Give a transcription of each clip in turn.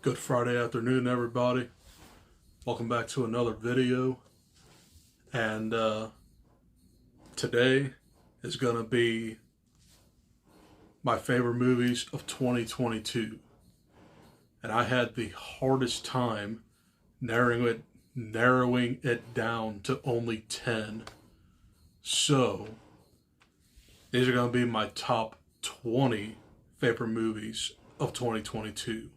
Good Friday afternoon, everybody. Welcome back to another video. And today is going to be my favorite movies of 2022. And I had the hardest time narrowing it down to only 10. So, these are going to be my top 20 favorite movies of 2022.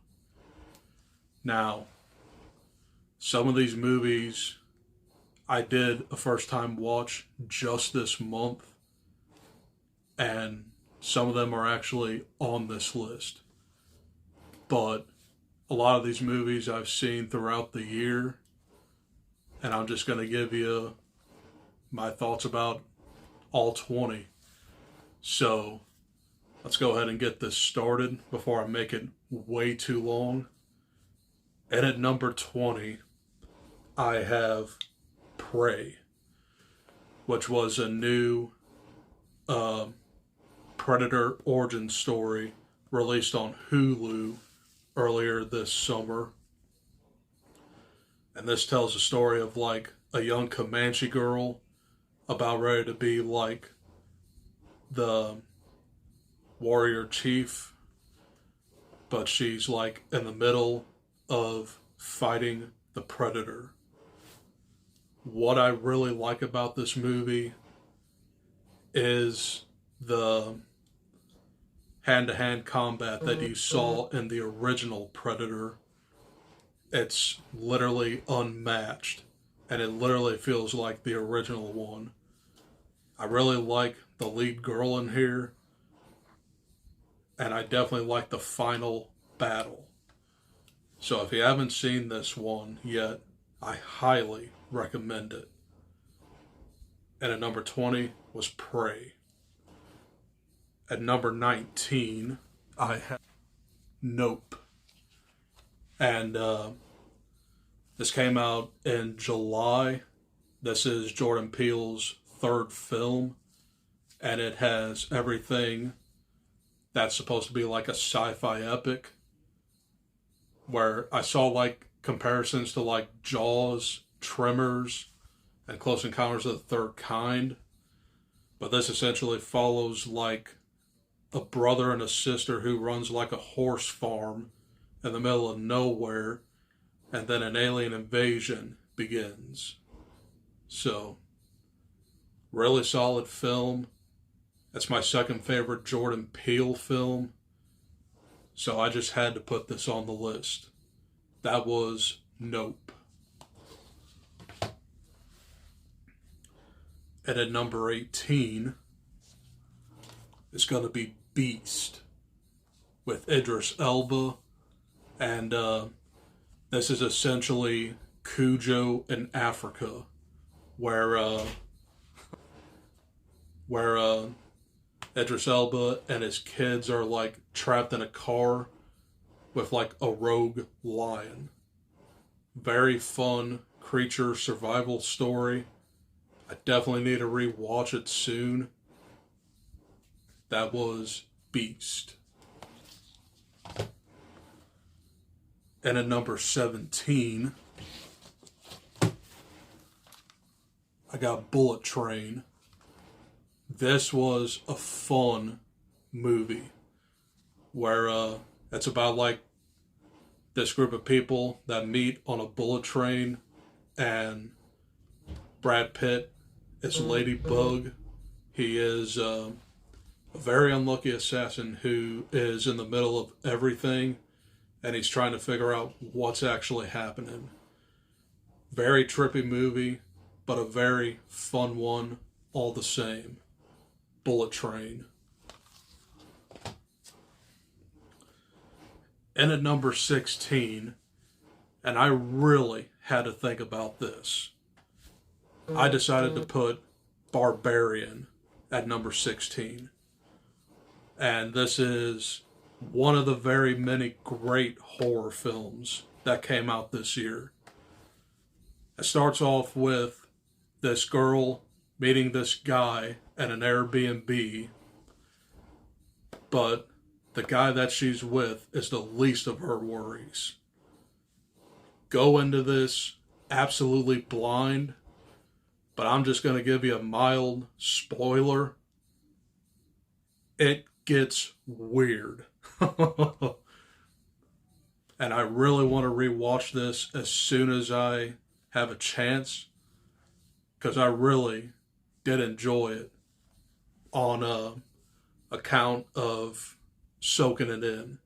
Now, some of these movies I did a first time watch just this month, and some of them are actually on this list. But a lot of these movies I've seen throughout the year, and I'm just going to give you my thoughts about all 20. So, let's go ahead and get this started before I make it way too long. And at number 20, I have Prey, which was a new Predator origin story released on Hulu earlier this summer. And this tells the story of like a young Comanche girl about ready to be like the warrior chief, but she's like in the middle of fighting the Predator. What I really like about this movie is the hand-to-hand combat that you saw in the original Predator. It's literally unmatched, and it literally feels like the original one. I really like the lead girl in here, and I definitely like the final battle. So if you haven't seen this one yet, I highly recommend it. And at number 20 was Prey. At number 19, I have Nope. And this came out in July. This is Jordan Peele's third film, and it has everything that's supposed to be like a sci-fi epic, where I saw like comparisons to like Jaws, Tremors, and Close Encounters of the Third Kind. But this essentially follows like a brother and a sister who runs like a horse farm in the middle of nowhere, and then an alien invasion begins. So, really solid film. It's my second favorite Jordan Peele film. So I just had to put this on the list. That was Nope. And at number 18 is going to be Beast with Idris Elba. And this is essentially Cujo in Africa, where Idris Elba and his kids are like trapped in a car with like a rogue lion. Very fun creature survival story. I definitely need to rewatch it soon. That was Beast. And at number 17, I got Bullet Train. This was a fun movie where it's about like this group of people that meet on a bullet train, and Brad Pitt is Ladybug. He is a very unlucky assassin who is in the middle of everything, and he's trying to figure out what's actually happening. Very trippy movie, but a very fun one all the same. Bullet Train. And at number 16, and I really had to think about this, I decided to put Barbarian at number 16. And this is one of the very many great horror films that came out this year. It starts off with this girl meeting this guy at an Airbnb, but the guy that she's with is the least of her worries. go into this absolutely blind, but I'm just going to give you a mild spoiler. It gets weird. And I really want to rewatch this as soon as I have a chance, because I really did enjoy it on account of soaking it in.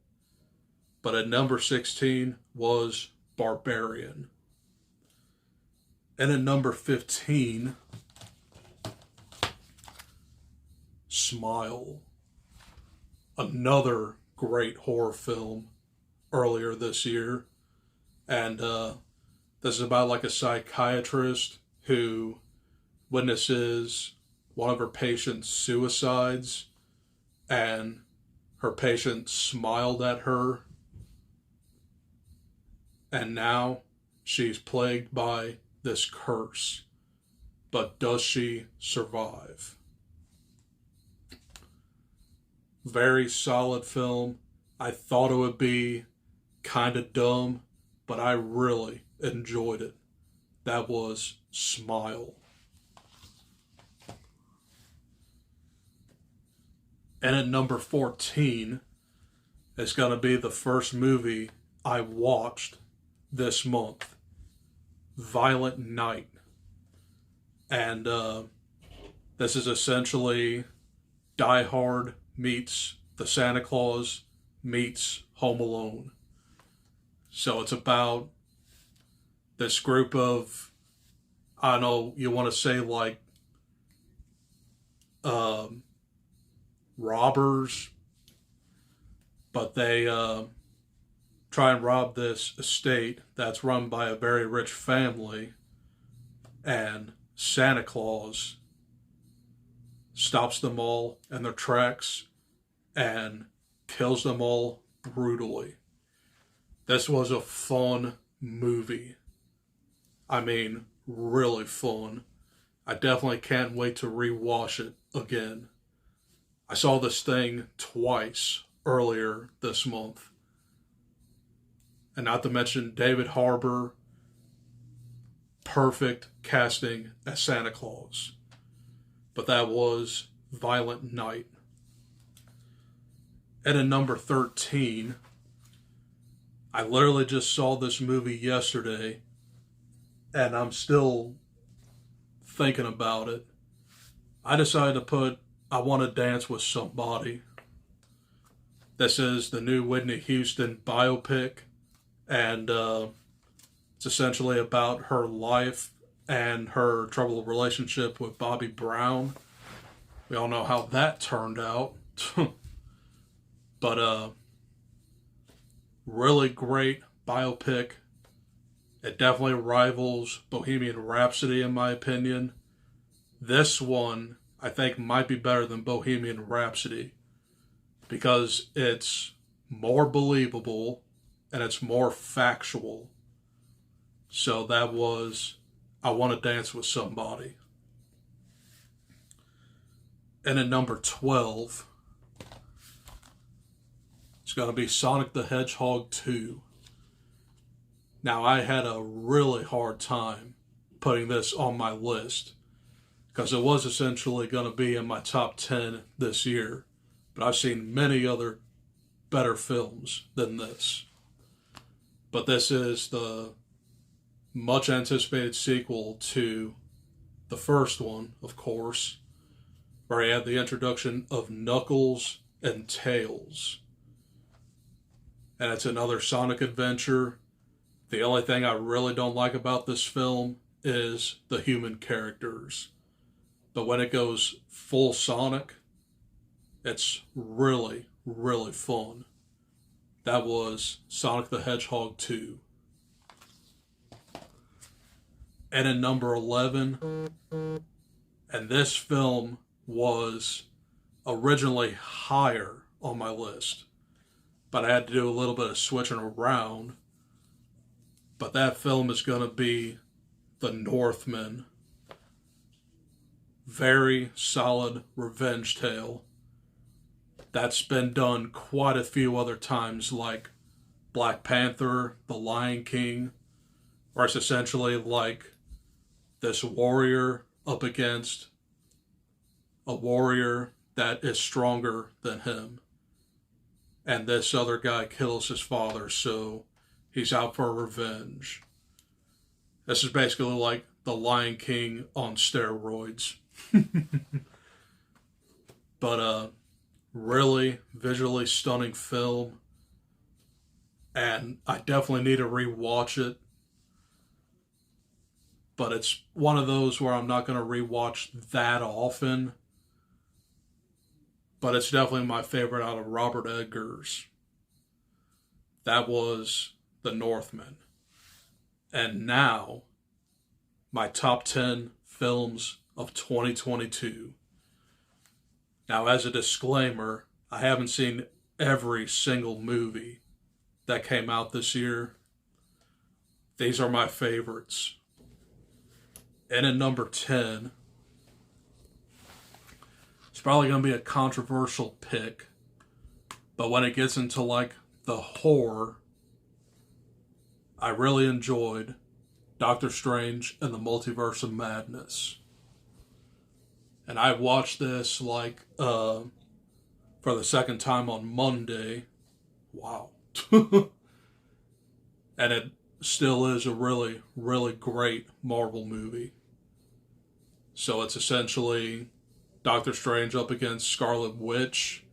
But at number 16 was Barbarian. And at number 15, Smile. Another great horror film earlier this year. And this is about like a psychiatrist who witnesses one of her patient's suicides, and her patient smiled at her, and now she's plagued by this curse. But does she survive? Very solid film. I thought it would be kind of dumb, but I really enjoyed it. That was Smile. And at number 14 is going to be the first movie I watched this month, Violent Night. And this is essentially Die Hard meets The Santa Claus meets Home Alone. So it's about this group of, I don't know, you want to say like robbers, but they try and rob this estate that's run by a very rich family, and Santa Claus stops them all in their tracks and kills them all brutally. This was a fun movie. I mean, really fun. I definitely can't wait to rewatch it again. I saw this thing twice earlier this month. And not to mention David Harbour, perfect casting as Santa Claus. But that was Violent Night. And at number 13, I literally just saw this movie yesterday, and I'm still thinking about it. I decided to put I Want to Dance with Somebody. This is the new Whitney Houston biopic, and it's essentially about her life and her troubled relationship with Bobby Brown. We all know how that turned out. But really great biopic. It definitely rivals Bohemian Rhapsody in my opinion. This one I think might be better than Bohemian Rhapsody because it's more believable and it's more factual. So that was I Want to Dance with Somebody. And at number 12, it's going to be Sonic the Hedgehog 2. Now, I had a really hard time putting this on my list because it was essentially going to be in my top 10 this year. But I've seen many other better films than this. But this is the much anticipated sequel to the first one, of course, where I had the introduction of Knuckles and Tails. And it's another Sonic adventure. The only thing I really don't like about this film is the human characters. But when it goes full Sonic, it's really, really fun. That was Sonic the Hedgehog 2. And at number 11, and this film was originally higher on my list, but I had to do a little bit of switching around. But that film is going to be The Northman. Very solid revenge tale. That's been done quite a few other times, like Black Panther, The Lion King. where it's essentially like this warrior up against a warrior that is stronger than him. And this other guy kills his father, so he's out for revenge. This is basically like the Lion King on steroids. But really visually stunning film. And I definitely need to rewatch it. But it's one of those where I'm not going to rewatch that often. But it's definitely my favorite out of Robert Eggers. That was The Northman. And now, my top 10 films of 2022. Now, as a disclaimer, I haven't seen every single movie that came out this year. These are my favorites. And at number 10, it's probably going to be a controversial pick, but when it gets into like the horror, I really enjoyed Doctor Strange and the Multiverse of Madness. And I watched this like for the second time on Monday. Wow. And it still is a really, really great Marvel movie. So it's essentially Doctor Strange up against Scarlet Witch,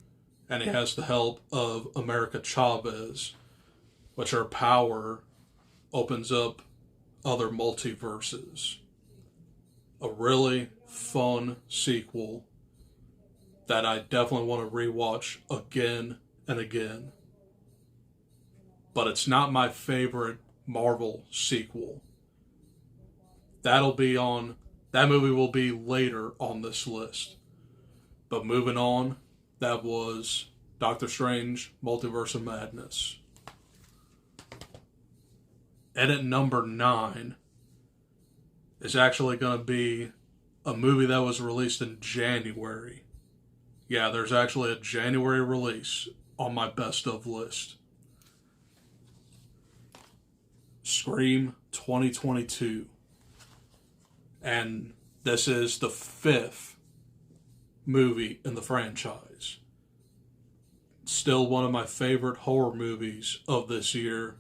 and he has the help of America Chavez, which her power opens up other multiverses. A really fun sequel that I definitely want to rewatch again and again. But it's not my favorite Marvel sequel. That movie will be later on this list. But moving on, that was Doctor Strange, Multiverse of Madness. And at number 9 is actually going to be a movie that was released in January. Yeah, there's actually a January release on my best of list. Scream 2022. And this is the 5th movie in the franchise. Still one of my favorite horror movies of this year.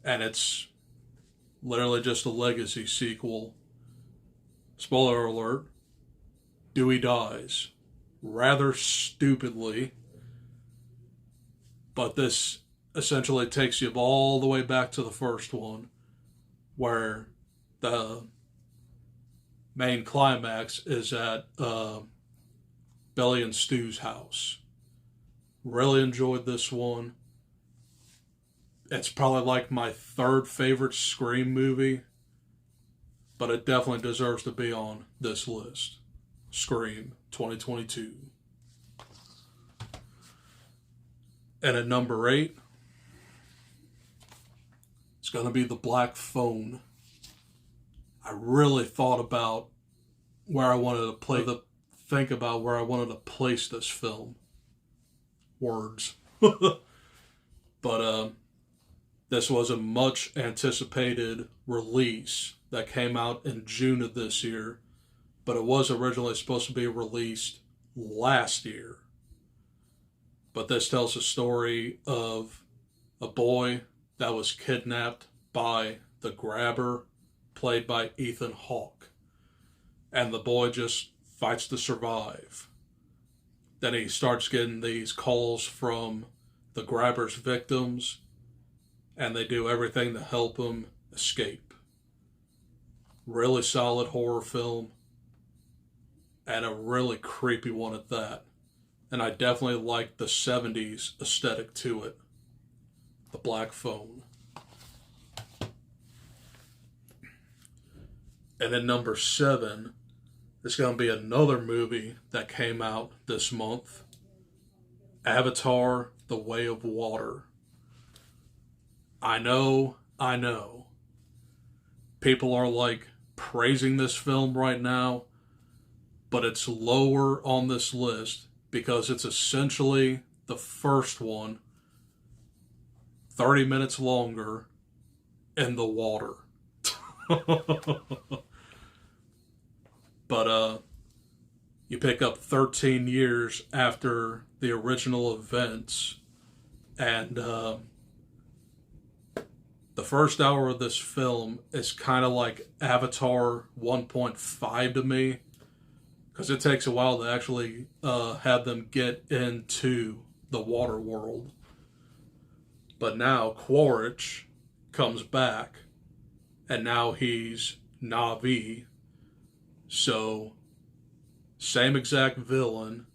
And it's literally just a legacy sequel. Spoiler alert, Dewey dies. Rather stupidly. But this essentially takes you all the way back to the first one, where the main climax is at Billy and Stu's house. Really enjoyed this one. It's probably like my 3rd favorite Scream movie, but it definitely deserves to be on this list. Scream 2022. And at number 8, it's going to be The Black Phone. I really thought about where I wanted to think about where I wanted to place this film. Words. But this was a much anticipated release that came out in June of this year, but it was originally supposed to be released last year. But this tells a story of a boy that was kidnapped by the Grabber, played by Ethan Hawke. And the boy just fights to survive. Then he starts getting these calls from the Grabber's victims, and they do everything to help him escape. Really solid horror film, and a really creepy one at that. And I definitely like the 70s aesthetic to it. The Black Phone. And then number 7 is going to be another movie that came out this month. Avatar: The Way of Water. I know. People are like praising this film right now, but it's lower on this list because it's essentially the first one, 30 minutes longer, in the water. But you pick up 13 years after the original events, and the first hour of this film is kind of like Avatar 1.5 to me, because it takes a while to actually have them get into the water world. But now Quaritch comes back, and now he's Na'vi. So, same exact villain,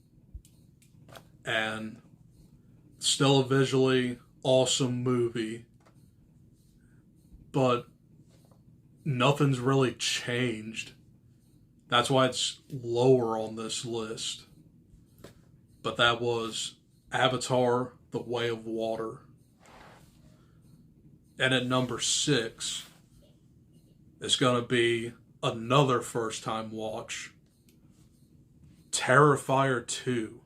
and still a visually awesome movie, but nothing's really changed. That's why it's lower on this list. But that was Avatar: The Way of Water. And at number 6, it's going to be another first time watch. Terrifier 2.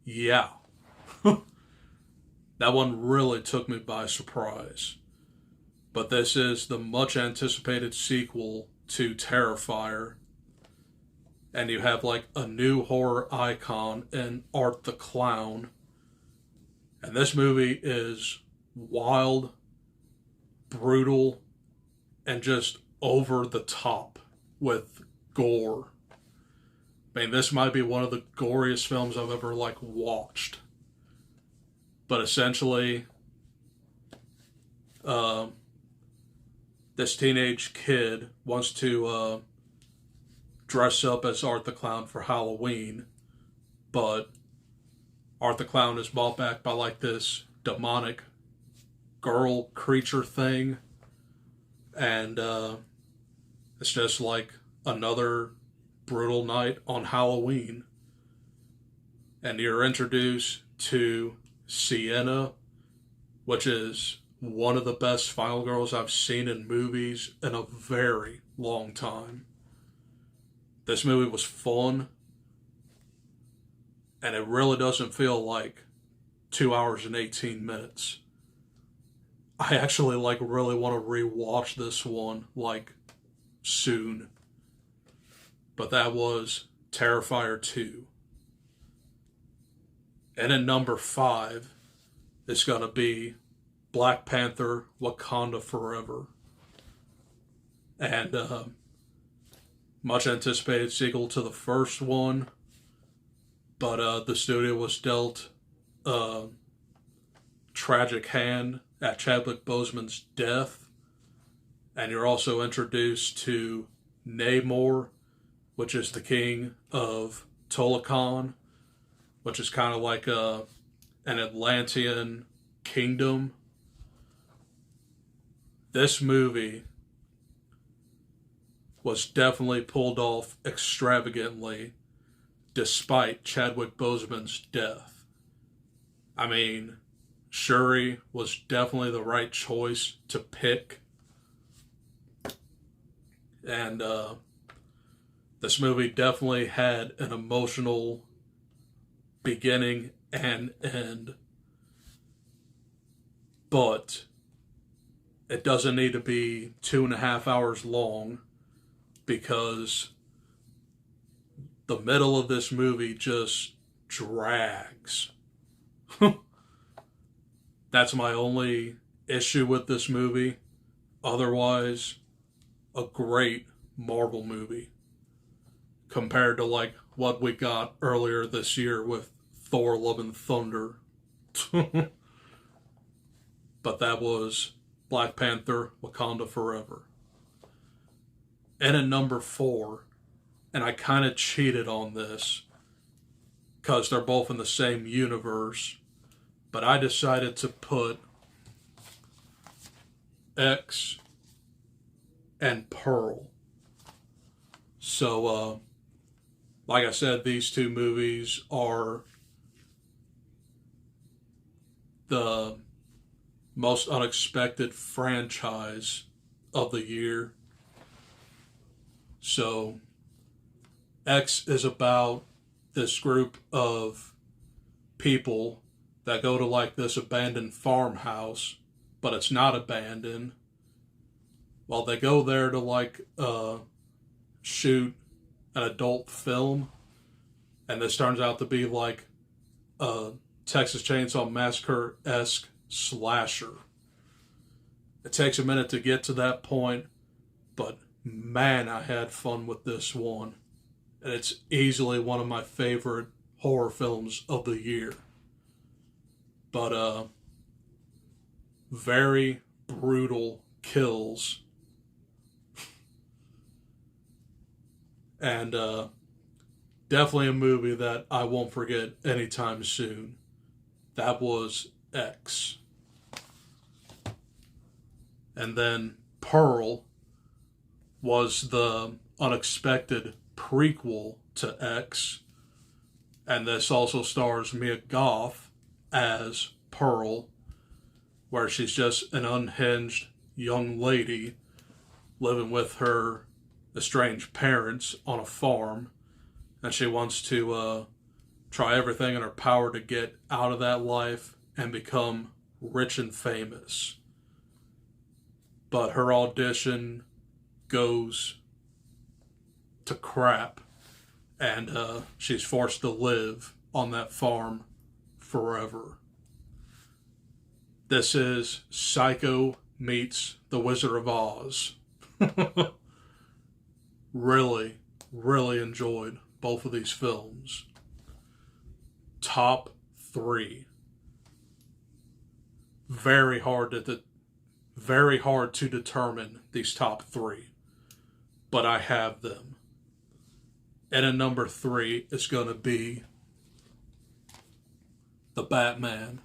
Yeah. That one really took me by surprise. But this is the much anticipated sequel to Terrifier. And you have like a new horror icon in Art the Clown. And this movie is wild, brutal, and just over the top with gore. I mean, this might be one of the goriest films I've ever watched. But essentially, this teenage kid wants to dress up as Art the Clown for Halloween, but Art the Clown is brought back by this demonic girl creature thing, and it's just another brutal night on Halloween. And you're introduced to Sienna, which is one of the best final girls I've seen in movies in a very long time. This movie was fun, and it really doesn't feel like 2 hours and 18 minutes. I actually really want to rewatch this one soon. But that was Terrifier 2. And at number 5 is going to be Black Panther: Wakanda Forever. And much anticipated sequel to the first one. But the studio was dealt a tragic hand at Chadwick Boseman's death. And you're also introduced to Namor, which is the king of Tolakan, which is kind of like an Atlantean kingdom. This movie was definitely pulled off extravagantly despite Chadwick Boseman's death. I mean, Shuri was definitely the right choice to pick. And this movie definitely had an emotional beginning and end. But it doesn't need to be 2.5 hours long, because the middle of this movie just drags. That's my only issue with this movie. Otherwise, a great Marvel movie compared to what we got earlier this year with Thor: Love and Thunder. But that was Black Panther: Wakanda Forever. And at number 4, and I kind of cheated on this because they're both in the same universe, but I decided to put X and Pearl. So, like I said, these two movies are the most unexpected franchise of the year. So, X is about this group of people that go to this abandoned farmhouse, but it's not abandoned. Well, they go there to like shoot an adult film, and this turns out to be like a Texas Chainsaw Massacre-esque slasher. It takes a minute to get to that point, but man, I had fun with this one. And it's easily one of my favorite horror films of the year. But very brutal kills. And definitely a movie that I won't forget anytime soon. That was X. And then Pearl was the unexpected prequel to X. And this also stars Mia Goth as Pearl, where she's just an unhinged young lady living with her estranged parents on a farm, and she wants to try everything in her power to get out of that life and become rich and famous. But her audition goes to crap, and she's forced to live on that farm forever. This is Psycho meets The Wizard of Oz. Really, really enjoyed both of these films. Top 3. Very hard to determine these top 3, but I have them. And at number 3 is going to be The Batman.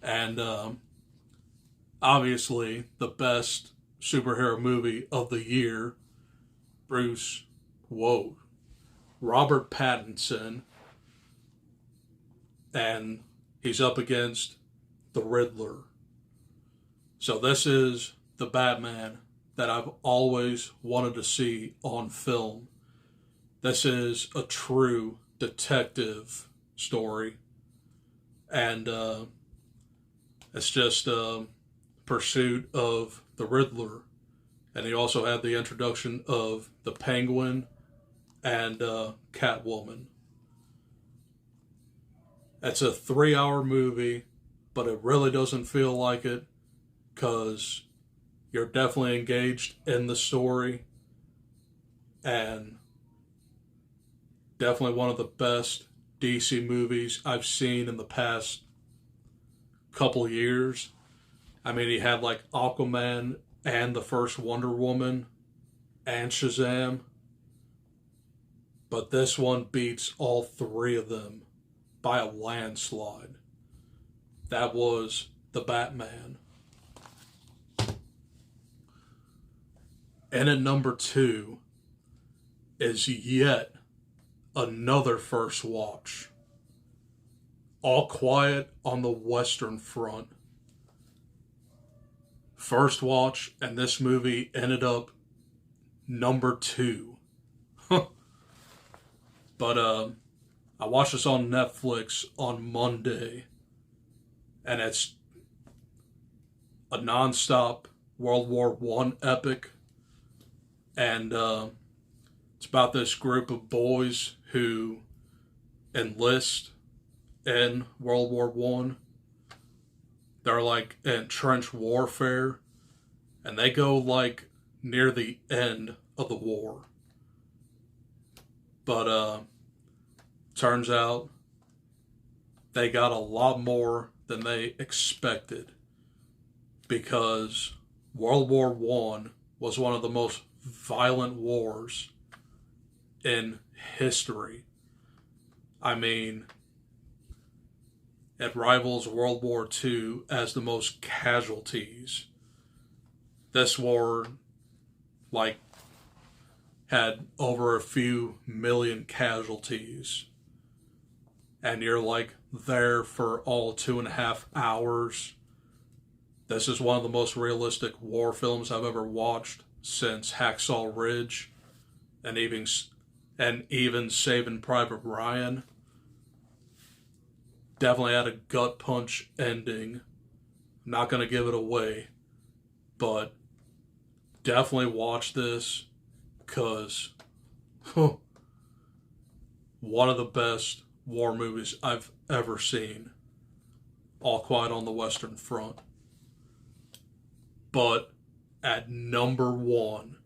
And obviously the best superhero movie of the year, Robert Pattinson, and he's up against the Riddler. So this is the Batman that I've always wanted to see on film. This is a true detective story, and it's just a pursuit of the Riddler. And he also had the introduction of the Penguin and Catwoman. It's a 3-hour movie, but it really doesn't feel like it, because you're definitely engaged in the story, and definitely one of the best DC movies I've seen in the past couple years. I mean, he had like Aquaman and the first Wonder Woman and Shazam, but this one beats all 3 of them by a landslide. That was The Batman. And at number 2 is yet another first watch. All Quiet on the Western Front. First watch, and this movie ended up number 2. But I watched this on Netflix on Monday, and it's a non-stop World War I epic. And it's about this group of boys who enlist in World War I. They're like in trench warfare, and they go like near the end of the war. But turns out they got a lot more than they expected, because World War I was one of the most violent wars in history. I mean, it rivals World War II as the most casualties. This war, like, had over a few million casualties. And you're, like, there for all 2.5 hours. This is one of the most realistic war films I've ever watched since Hacksaw Ridge and even Saving Private Ryan. Definitely had a gut punch ending. Not going to give it away, but definitely watch this because one of the best war movies I've ever seen. All Quiet on the Western Front. But at number one,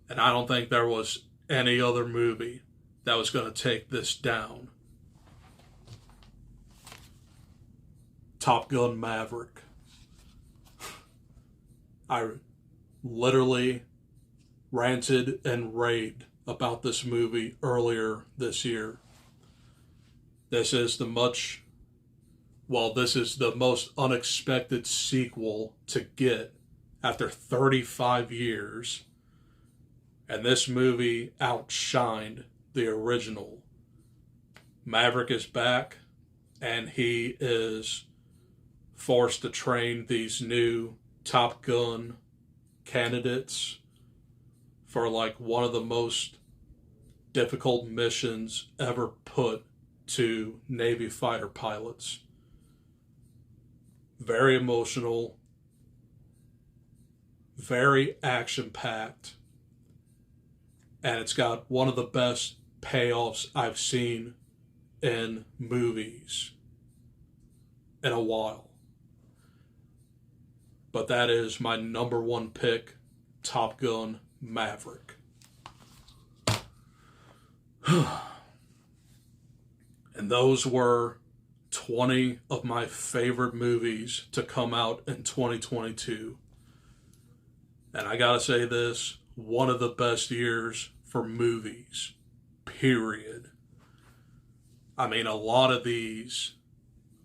and I don't think there was any other movie that was going to take this down, Top Gun Maverick. I literally ranted and raved about this movie earlier this year. This is the most unexpected sequel to get after 35 years. And this movie outshined the original. Maverick is back, and he is forced to train these new Top Gun candidates for like one of the most difficult missions ever put to Navy fighter pilots. Very emotional, very action-packed, and it's got one of the best payoffs I've seen in movies in a while. But that is my number one pick, Top Gun Maverick. And those were 20 of my favorite movies to come out in 2022. And I gotta say this, one of the best years for movies, period. I mean, a lot of these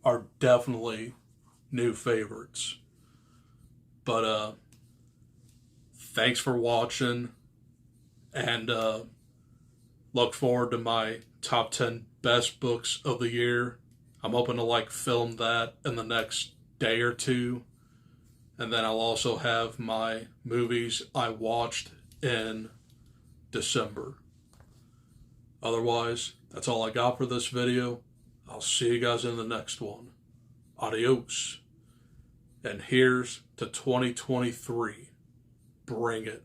are definitely new favorites. But thanks for watching, and look forward to my top 10 best books of the year. I'm hoping to film that in the next day or two. And then I'll also have my movies I watched in December. Otherwise, that's all I got for this video. I'll see you guys in the next one. Adios. And here's to 2023. Bring it.